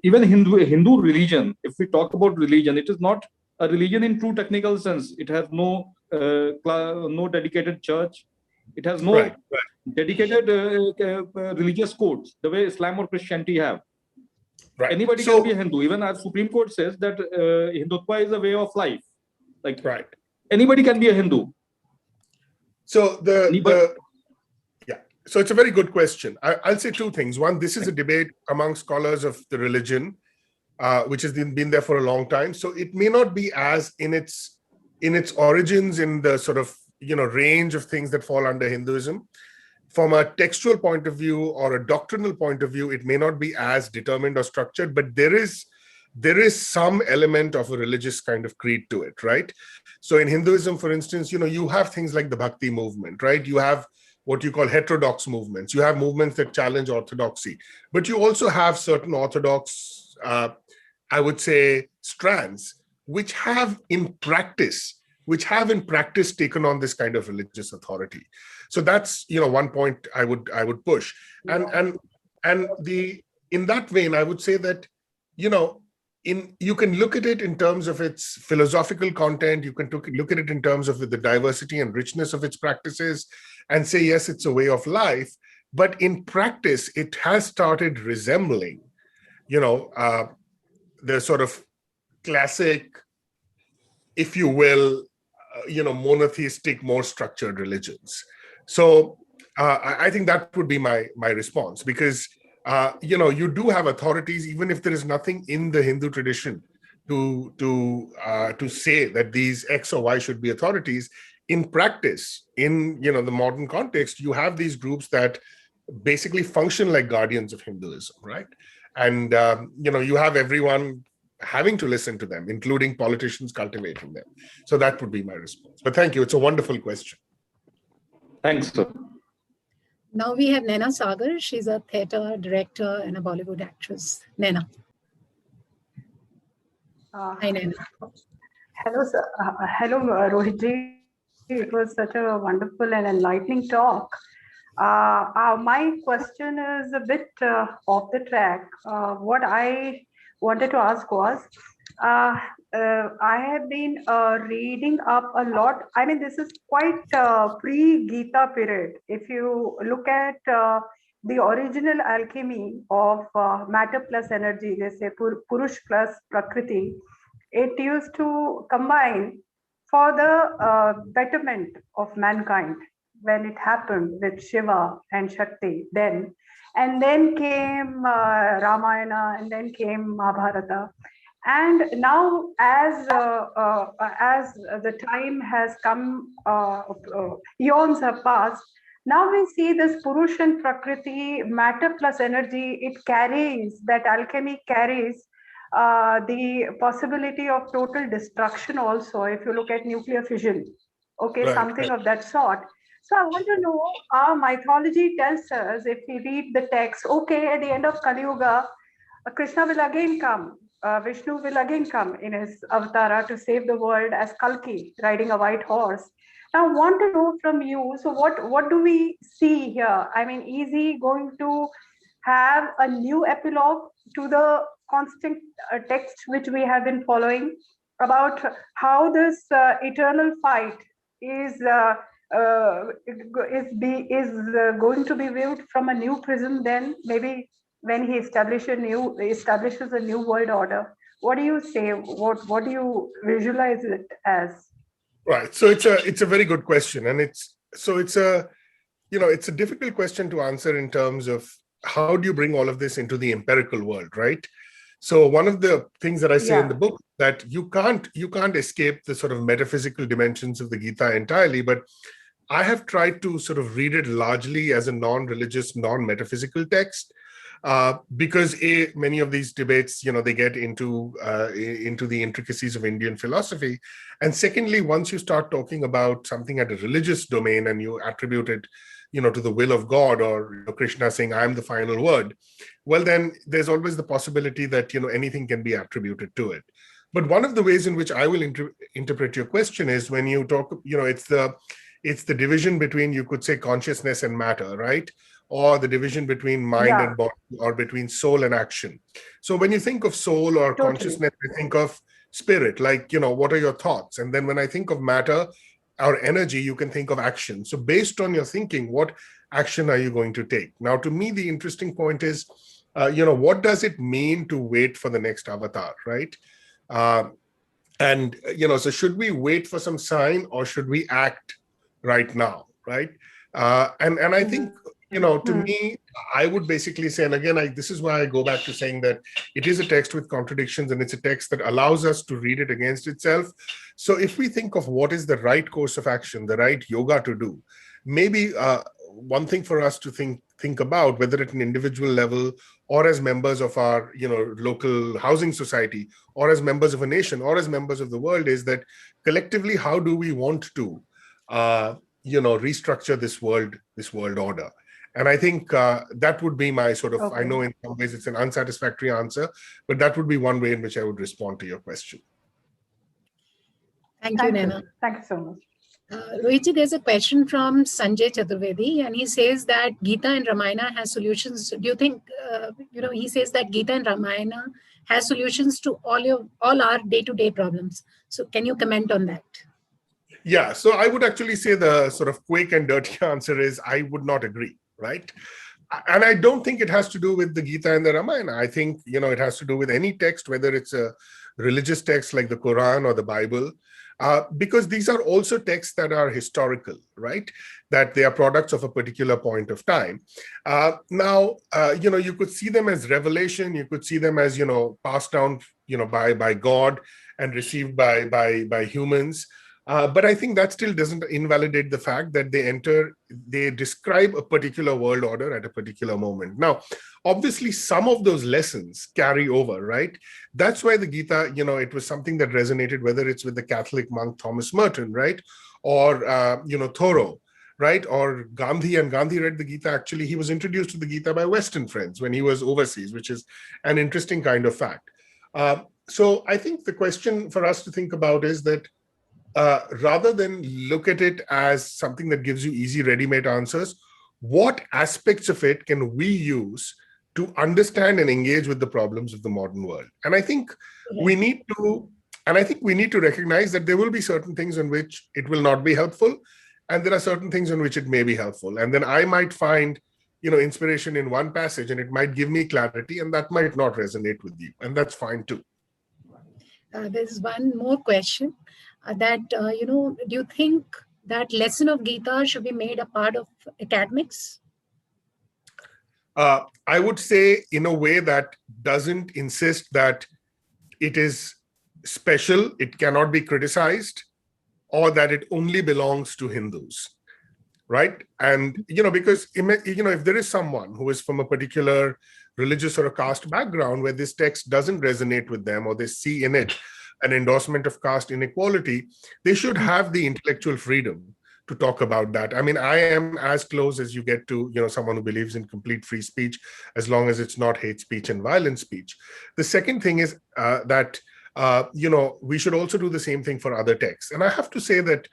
even Hindu religion, if we talk about religion, it is not a religion in true technical sense. It has no dedicated church. It has no dedicated religious codes, the way Islam or Christianity have. Right. Anybody can be a Hindu. Even our Supreme Court says that Hindutva is a way of life. Like, anybody can be a Hindu. So so it's a very good question. I'll say two things. One, this is a debate among scholars of the religion which has been there for a long time. So it may not be as in its origins, in the sort of range of things that fall under Hinduism. From a textual point of view or a doctrinal point of view, it may not be as determined or structured, but there is some element of a religious kind of creed to it, right? So in Hinduism, for instance, you have things like the Bhakti movement, right? You have what you call heterodox movements. You have movements that challenge orthodoxy, but you also have certain orthodox, I would say, strands, which have in practice taken on this kind of religious authority. So that's one point I would push. And in that vein, I would say that you can look at it in terms of its philosophical content. You can look at it in terms of the diversity and richness of its practices, and say, yes, it's a way of life. But in practice, it has started resembling, the sort of classic, if you will, monotheistic, more structured religions. So I think that would be my response, because you do have authorities, even if there is nothing in the Hindu tradition to say that these X or Y should be authorities. In practice, in the modern context, you have these groups that basically function like guardians of Hinduism, right? And you have everyone having to listen to them, including politicians cultivating them. So that would be my response. But thank you. It's a wonderful question. Thanks, sir. Now we have Naina Sagar. She's a theatre director and a Bollywood actress. Naina. Hi, Naina. Hello, sir. Hello, Rohit ji. It was such a wonderful and enlightening talk. My question is a bit off the track. What I wanted to ask was, I have been reading up a lot. I mean, this is quite pre-Gita period. If you look at the original alchemy of matter plus energy, let's say Purush plus Prakriti, it used to combine for the betterment of mankind when it happened with Shiva and Shakti then. And then came Ramayana, and then came Mahabharata. And now, as the time has come, eons have passed, now we see this Purush and Prakriti, matter plus energy, it carries, that alchemy carries the possibility of total destruction also, if you look at nuclear fission, okay, Right, something right. of that sort. So I want to know, our mythology tells us, if we read the text, okay, at the end of Kali Yuga, Krishna will again come, Vishnu will again come in his avatara to save the world as Kalki, riding a white horse. Now I want to know from you, so what do we see here? I mean, is he going to have a new epilogue to the constant text which we have been following about how this eternal fight is going to be viewed from a new prism? Then maybe when he establishes a new world order. What do you say? What do you visualize it as? Right. So it's a very good question, and it's a difficult question to answer in terms of how do you bring all of this into the empirical world, right? So one of the things that I say in the book, that you can't escape the sort of metaphysical dimensions of the Gita entirely, but I have tried to sort of read it largely as a non-religious, non-metaphysical text, because many of these debates, they get into the intricacies of Indian philosophy, and secondly, once you start talking about something at a religious domain and you attribute it, to the will of God, or Krishna saying, "I am the final word," well, then there's always the possibility that anything can be attributed to it. But one of the ways in which I will interpret your question is when you talk, it's the division between, you could say, consciousness and matter, right? Or the division between mind and body, or between soul and action. So when you think of soul or consciousness, I think of spirit, like, what are your thoughts? And then when I think of matter or energy, you can think of action. So based on your thinking, what action are you going to take? Now, to me, the interesting point is, what does it mean to wait for the next avatar, right? So should we wait for some sign, or should we act right now, right? And I think, to me, I would basically say, and again, this is why I go back to saying that it is a text with contradictions, and it's a text that allows us to read it against itself. So if we think of what is the right course of action, the right yoga to do, maybe one thing for us to think about, whether at an individual level or as members of our local housing society, or as members of a nation, or as members of the world, is that collectively, how do we want to restructure this world order? And I think that would be my sort of, I know in some ways it's an unsatisfactory answer, but that would be one way in which I would respond to your question. Thank you, Neena. Thank you so much. Rohit, there's a question from Sanjay Chaturvedi, and he says that Gita and Ramayana has solutions. Do you think, he says that Gita and Ramayana has solutions to all our day-to-day problems. So can you comment on that? Yeah, so I would actually say the sort of quick and dirty answer is I would not agree, right? And I don't think it has to do with the Gita and the Ramayana. I think, it has to do with any text, whether it's a religious text like the Quran or the Bible, because these are also texts that are historical, right? That they are products of a particular point of time. Now, you could see them as revelation. You could see them as, passed down, by God and received by humans. But I think that still doesn't invalidate the fact that they describe a particular world order at a particular moment. Now, obviously, some of those lessons carry over, right? That's why the Gita, it was something that resonated, whether it's with the Catholic monk Thomas Merton, right? Or, Thoreau, right? Or Gandhi, and Gandhi read the Gita. Actually, he was introduced to the Gita by Western friends when he was overseas, which is an interesting kind of fact. So I think the question for us to think about is that rather than look at it as something that gives you easy, ready-made answers, what aspects of it can we use to understand and engage with the problems of the modern world? And I think we need to recognize that there will be certain things in which it will not be helpful, and there are certain things in which it may be helpful. And then I might find, inspiration in one passage, and it might give me clarity, and that might not resonate with you, and that's fine too. There's one more question. Do you think that lesson of Gita should be made a part of academics? I would say in a way that doesn't insist that it is special, it cannot be criticized, or that it only belongs to Hindus, right? And, because, if there is someone who is from a particular religious or a caste background where this text doesn't resonate with them, or they see in it an endorsement of caste inequality, they should have the intellectual freedom to talk about that. I mean, I am as close as you get to, someone who believes in complete free speech, as long as it's not hate speech and violent speech. The second thing is that, we should also do the same thing for other texts. And I have to say that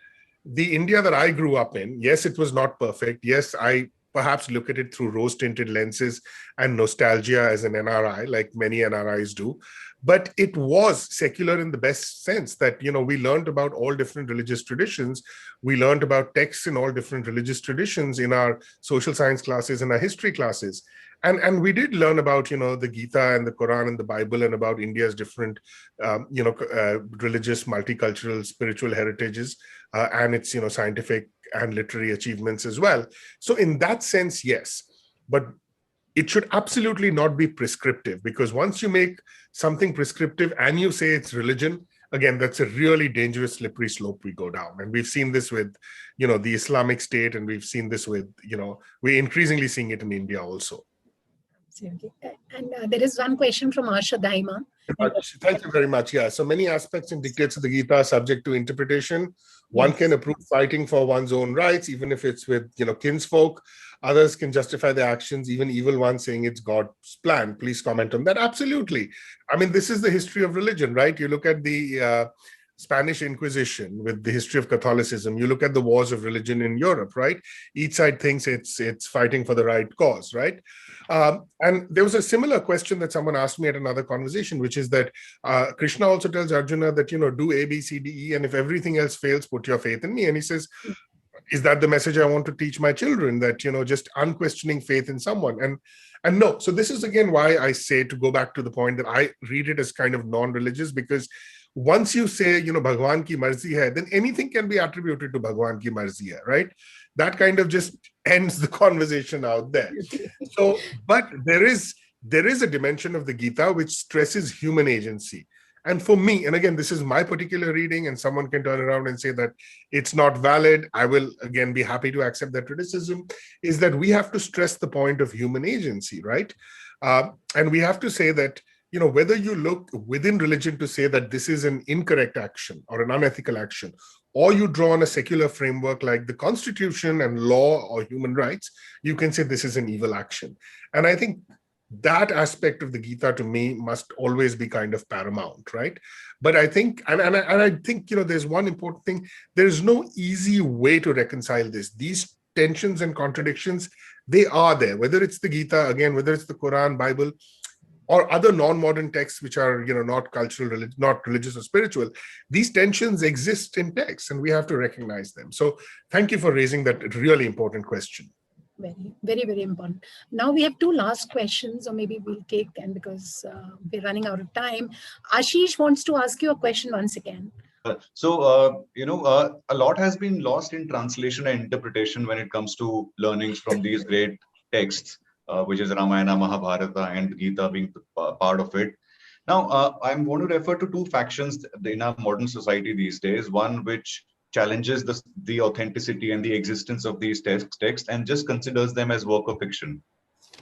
the India that I grew up in, yes, it was not perfect. Yes, I perhaps look at it through rose-tinted lenses and nostalgia as an NRI, like many NRIs do. But it was secular in the best sense that, we learned about all different religious traditions. We learned about texts in all different religious traditions in our social science classes and our history classes. And we did learn about, the Gita and the Quran and the Bible, and about India's different, religious, multicultural, spiritual heritages, and its, scientific and literary achievements as well. So in that sense, yes. But it should absolutely not be prescriptive, because once you make something prescriptive and you say it's religion, again, that's a really dangerous, slippery slope we go down. And we've seen this with, the Islamic State, and we've seen this with, we're increasingly seeing it in India also. And there is one question from Asha Daima. Thank you very much. Yeah, so many aspects and dictates of the Gita are subject to interpretation. One can approve fighting for one's own rights, even if it's with, kinsfolk. Others can justify their actions, even evil ones, saying it's God's plan. Please comment on that. Absolutely. I mean, this is the history of religion, right? You look at the Spanish Inquisition with the history of Catholicism. You look at the wars of religion in Europe, right? Each side thinks it's fighting for the right cause, right? And there was a similar question that someone asked me at another conversation, which is that Krishna also tells Arjuna that, do A, B, C, D, E, and if everything else fails, put your faith in me. And he says, is that the message I want to teach my children? That, just unquestioning faith in someone. And no, so this is again why I say, to go back to the point, that I read it as kind of non-religious, because once you say, Bhagwan ki marzi hai, then anything can be attributed to Bhagwan ki marzi hai, right? that kind of just ends the conversation out there. So, but there is a dimension of the Gita which stresses human agency. And for me, and again, this is my particular reading, and someone can turn around and say that it's not valid. I will again be happy to accept that criticism, is that we have to stress the point of human agency, right? And we have to say that, whether you look within religion to say that this is an incorrect action or an unethical action, or you draw on a secular framework like the Constitution and law or human rights, you can say this is an evil action. And I think that aspect of the Gita to me must always be kind of paramount, right? But I think, and I think, there's one important thing. There is no easy way to reconcile this. These tensions and contradictions, they are there, whether it's the Gita, again, whether it's the Quran, Bible, or other non-modern texts which are, not cultural, not religious or spiritual. These tensions exist in texts, and we have to recognize them. So thank you for raising that really important question. Very, very, very important. Now we have two last questions, or maybe we'll take, and because we're running out of time, Ashish wants to ask you a question once again. A lot has been lost in translation and interpretation when it comes to learnings from these great texts, which is Ramayana, Mahabharata, and Gita being part of it. Now, I'm going to refer to two factions in our modern society these days. One which challenges the authenticity and the existence of these texts and just considers them as work of fiction.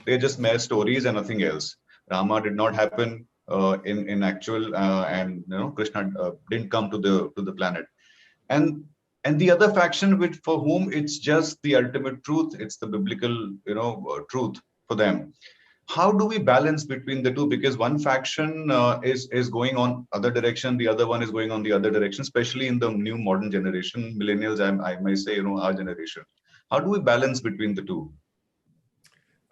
They're just mere stories and nothing else. Rama did not happen in actual, and Krishna didn't come to the planet. And the other faction, which for whom it's just the ultimate truth, it's the biblical truth for them. How do we balance between the two? Because one faction is going on other direction, the other one is going on the other direction, especially in the new modern generation, millennials, I might say, our generation. How do we balance between the two?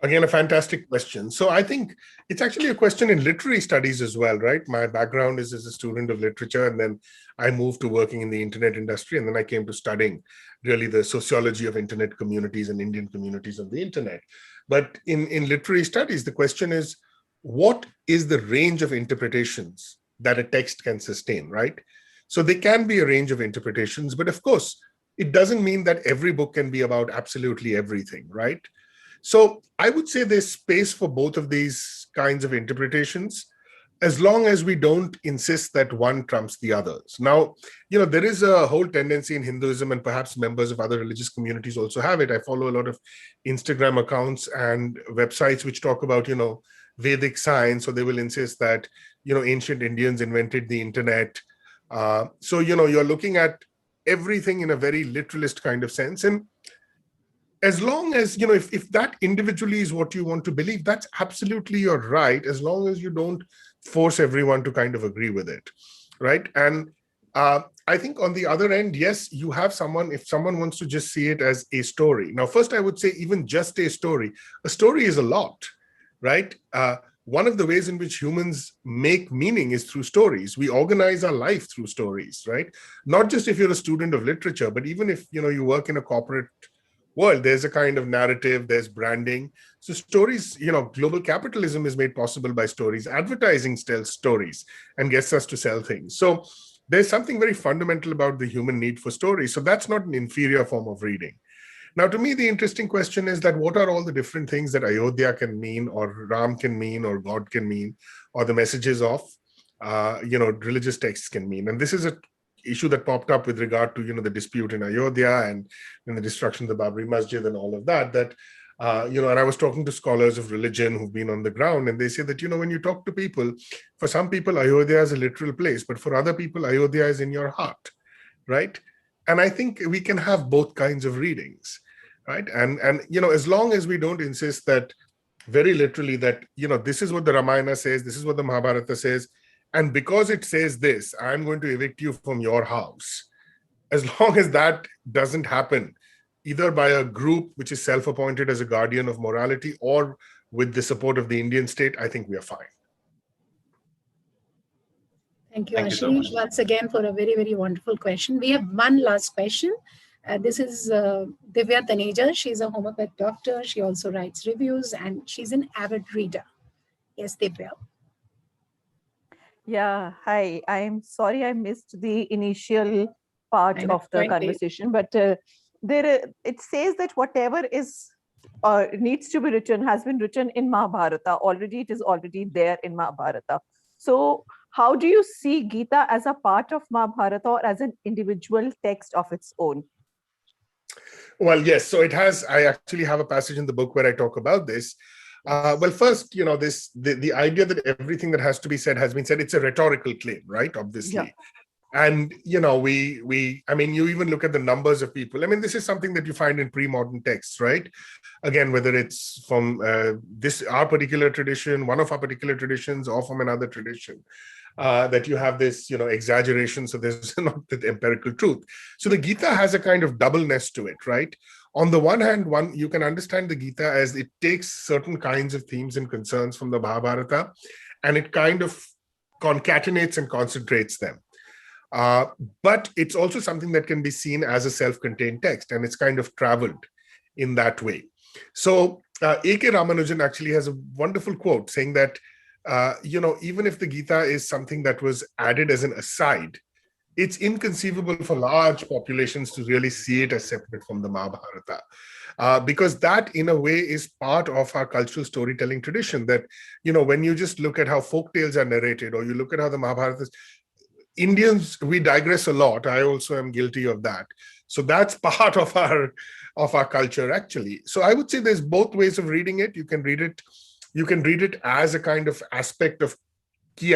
Again, a fantastic question. So I think it's actually a question in literary studies as well, right? My background is as a student of literature, and then I moved to working in the internet industry, and then I came to studying really the sociology of internet communities and Indian communities of the internet. But in literary studies, the question is, what is the range of interpretations that a text can sustain, right? So there can be a range of interpretations, but of course, it doesn't mean that every book can be about absolutely everything, right? So I would say there's space for both of these kinds of interpretations, as long as we don't insist that one trumps the others. Now, there is a whole tendency in Hinduism, and perhaps members of other religious communities also have it. I follow a lot of Instagram accounts and websites which talk about, Vedic science. So they will insist that, ancient Indians invented the internet. So, you're looking at everything in a very literalist kind of sense. And as long as, if that individually is what you want to believe, that's absolutely your right, as long as you don't force everyone to kind of agree with it, right? And I think on the other end, yes, you have someone, if someone wants to just see it as a story. Now, first, I would say even just a story is a lot, right? One of the ways in which humans make meaning is through stories. We organize our life through stories, right? Not just if you're a student of literature, but even if, you work in a corporate world, there's a kind of narrative, there's branding. So stories, global capitalism is made possible by stories. Advertising tells stories and gets us to sell things. So there's something very fundamental about the human need for stories. So that's not an inferior form of reading. Now, to me, the interesting question is that what are all the different things that Ayodhya can mean, or Ram can mean, or God can mean, or the messages of, religious texts can mean. And this is a issue that popped up with regard to, the dispute in Ayodhya and the destruction of the Babri Masjid and all of that, and I was talking to scholars of religion who've been on the ground, and they say that, when you talk to people, for some people, Ayodhya is a literal place, but for other people, Ayodhya is in your heart, right? And I think we can have both kinds of readings, right? And as long as we don't insist that very literally that, this is what the Ramayana says, this is what the Mahabharata says, and because it says this, I'm going to evict you from your house. As long as that doesn't happen, either by a group which is self-appointed as a guardian of morality or with the support of the Indian state, I think we are fine. Thank you, Ashish, once again for a very, very wonderful question. We have one last question. This is Dia Aneja. She's a homeopathic doctor. She also writes reviews, and she's an avid reader. Yes, Divya. Yeah, hi. I'm sorry I missed the initial part of the conversation, but it says that whatever is needs to be written has been written in Mahabharata already. It is already there in Mahabharata. So how do you see Gita as a part of Mahabharata or as an individual text of its own? Well, yes. So it has. I actually have a passage in the book where I talk about this. Well, first, the idea that everything that has to be said has been said. It's a rhetorical claim, right? Obviously. Yeah. And I mean, you even look at the numbers of people. I mean, this is something that you find in pre-modern texts, right? Again, whether it's from our particular tradition, one of our particular traditions, or from another tradition, that you have this, exaggeration. So there's not the empirical truth. So the Gita has a kind of doubleness to it, right? On the one hand, you can understand the Gita as it takes certain kinds of themes and concerns from the Mahabharata, and it kind of concatenates and concentrates them. But it's also something that can be seen as a self-contained text, and it's kind of traveled in that way. So A.K. Ramanujan actually has a wonderful quote saying that, even if the Gita is something that was added as an aside, it's inconceivable for large populations to really see it as separate from the Mahabharata. Because that, in a way, is part of our cultural storytelling tradition. That, when you just look at how folk tales are narrated, or you look at how the Mahabharata is, Indians, we digress a lot. I also am guilty of that. So that's part of our culture, actually. So I would say there's both ways of reading it. You can read it as a kind of aspect of key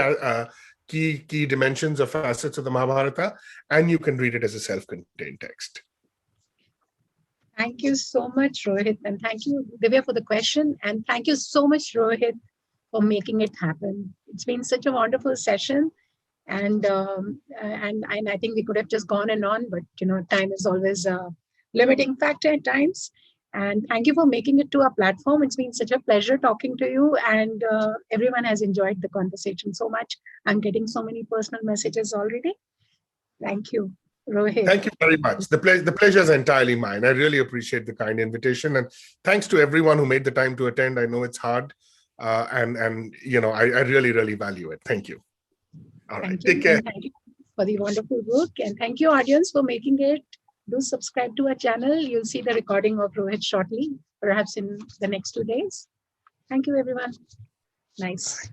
dimensions or facets of the Mahabharata, and you can read it as a self-contained text. Thank you so much, Rohit, and thank you, Divya, for the question, and thank you so much, Rohit, for making it happen. It's been such a wonderful session. And I think we could have just gone and on, but time is always a limiting factor at times. And thank you for making it to our platform. It's been such a pleasure talking to you, and everyone has enjoyed the conversation so much. I'm getting so many personal messages already. Thank you, Rohit. Thank you very much. The pleasure is entirely mine. I really appreciate the kind invitation, and thanks to everyone who made the time to attend. I know it's hard, and I really, really value it. Thank you. All right. Take care. Thank you for the wonderful work. And thank you, audience, for making it. Do subscribe to our channel. You'll see the recording of Rohit shortly, perhaps in the next 2 days. Thank you, everyone. Nice.